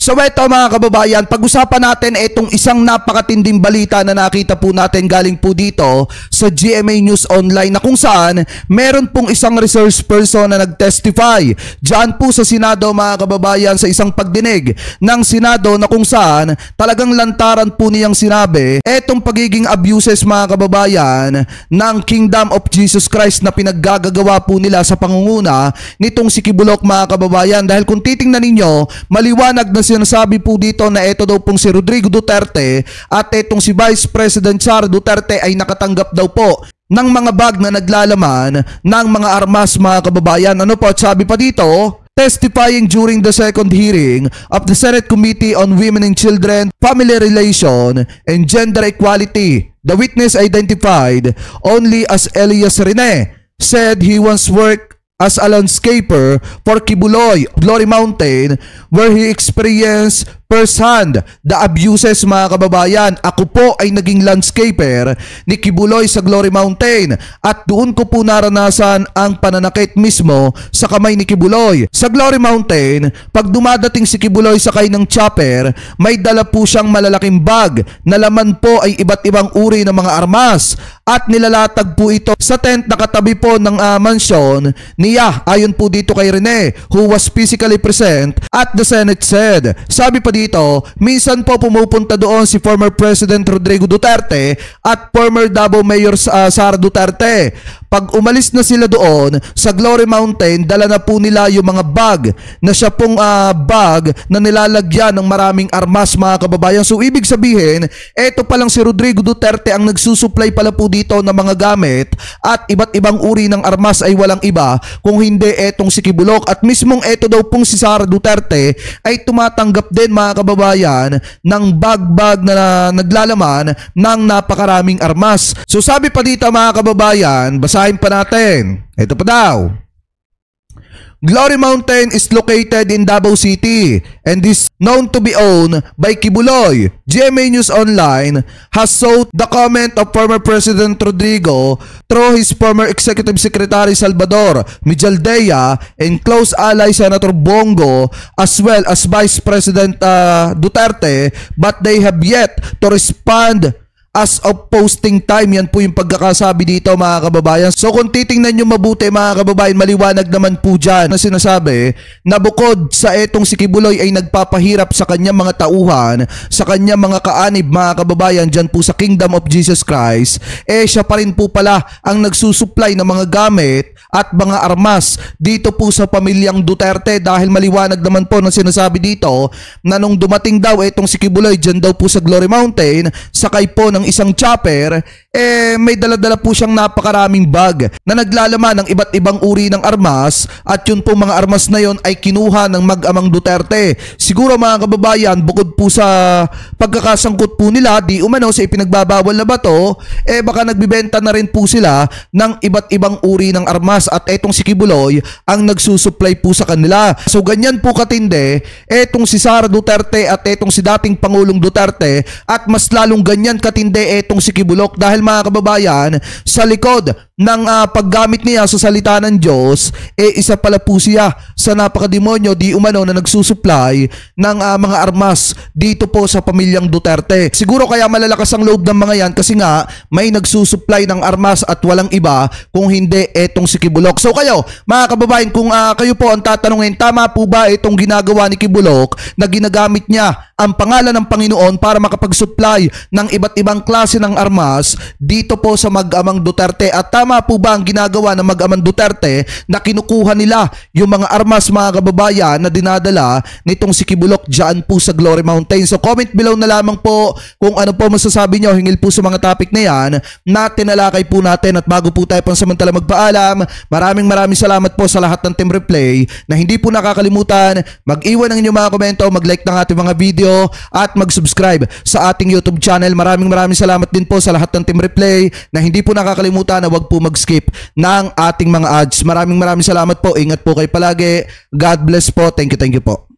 So eto mga kababayan, pag-usapan natin itong isang napakatinding balita na nakita po natin galing po dito sa GMA News Online na kung saan meron pong isang resource person na nag-testify dyan po sa Senado mga kababayan sa isang pagdinig ng Senado na kung saan talagang lantaran po niyang sinabi etong pagiging abuses mga kababayan ng Kingdom of Jesus Christ na pinaggagawa po nila sa pangunguna nitong si Kibuloc mga kababayan. Dahil kung titingnan ninyo, maliwanag na sinasabi po dito na ito daw pong si Rodrigo Duterte at itong si Vice President Sara Duterte ay nakatanggap daw po ng mga bag na naglalaman ng mga armas mga kababayan. Ano po at sabi pa dito, testifying during the second hearing of the Senate Committee on Women and Children, Family Relation, and Gender Equality, the witness identified only as Elias Rene said he once worked as a landscaper for Kibuloy, Glory Mountain, where he experienced firsthand the abuses mga kababayan. Ako po ay naging landscaper ni Kibuloy sa Glory Mountain at doon ko po naranasan ang pananakit mismo sa kamay ni Kibuloy. Sa Glory Mountain, pag dumadating si Kibuloy sakay ng chopper, may dala po siyang malalaking bag na laman po ay iba't ibang uri ng mga armas at nilalatag po ito sa tent na katabi po ng mansyon niya. Ayon po dito kay Rene, who was physically present at the Senate said. Sabi pa dito, minsan po pumupunta doon si former President Rodrigo Duterte at former Davao Mayor Sara Duterte. Pag umalis na sila doon sa Glory Mountain, dala na po nila yung mga bag na siya pong bag na nilalagyan ng maraming armas mga kababayan. So ibig sabihin, eto palang si Rodrigo Duterte ang nagsusupply pala po dito ng mga gamit at iba't ibang uri ng armas ay walang iba kung hindi etong si Kibuloc. At mismong eto daw pong si Sara Duterte ay tumatanggap din mga kababayan ng bag-bag na naglalaman ng napakaraming armas. So sabi pa dito mga kababayan, basahin pa natin. Ito pa daw. Glory Mountain is located in Davao City and is known to be owned by Kibuloy. GMA News Online has sought the comment of former President Rodrigo through his former Executive Secretary Salvador Mijaldea and close ally Senator Bongo as well as Vice President Duterte, but they have yet to respond as of posting time. Yan po yung pagkakasabi dito mga kababayan. So kung titingnan nyo mabuti mga kababayan, maliwanag naman po dyan na sinasabi na bukod sa etong si Kibuloy ay nagpapahirap sa kanyang mga tauhan, sa kanyang mga kaanib mga kababayan dyan po sa Kingdom of Jesus Christ, siya pa rin po pala ang nagsusupply ng mga gamit at mga armas dito po sa pamilyang Duterte. Dahil maliwanag naman po na sinasabi dito na nung dumating daw etong si Kibuloy dyan daw po sa Glory Mountain, sakay po ng isang chopper, may dala-dala po siyang napakaraming bag na naglalaman ng iba't ibang uri ng armas at yun po mga armas na yon ay kinuha ng mag-amang Duterte. Siguro mga kababayan, bukod po sa pagkakasangkot po nila di umano sa ipinagbabawal na bato, baka nagbibenta na rin po sila ng iba't ibang uri ng armas at etong si Kibuloy ang nagsusupply po sa kanila. So ganyan po katindi etong si Sara Duterte at etong si dating Pangulong Duterte, at mas lalong ganyan katindi etong si Kibuloc dahil mga kababayan, sa likod ng paggamit niya sa salita ng Diyos, isa pala po siya sa napakademonyo di umano na nagsusupply ng mga armas dito po sa pamilyang Duterte. Siguro kaya malalakas ang loob ng mga yan kasi nga may nagsusupply ng armas at walang iba kung hindi etong si Kibuloc. So kayo mga kababayan, kung kayo po ang tatanungin, tama po ba itong ginagawa ni Kibuloc na ginagamit niya ang pangalan ng Panginoon para makapag-supply ng iba't ibang klase ng armas dito po sa mag-amang Duterte? At tama po ba ang ginagawa ng mag-amang Duterte na kinukuha nila yung mga armas mga kababayan na dinadala nitong si Kibuloc dyan po sa Glory Mountain? So comment below na lamang po kung ano po masasabi nyo hingil po sa mga topic na yan na tinalakay po natin. At bago po tayo pansamantala magpaalam, maraming salamat po sa lahat ng Team Replay na hindi po nakakalimutan mag-iwan ng inyong mga komento, mag-like ng ating mga video at mag-subscribe sa ating YouTube channel. Maraming salamat din po sa lahat ng Team Replay na hindi po nakakalimutan na wag po mag-skip ng ating mga ads. Maraming salamat po. Ingat po kayo palagi. God bless po. Thank you po.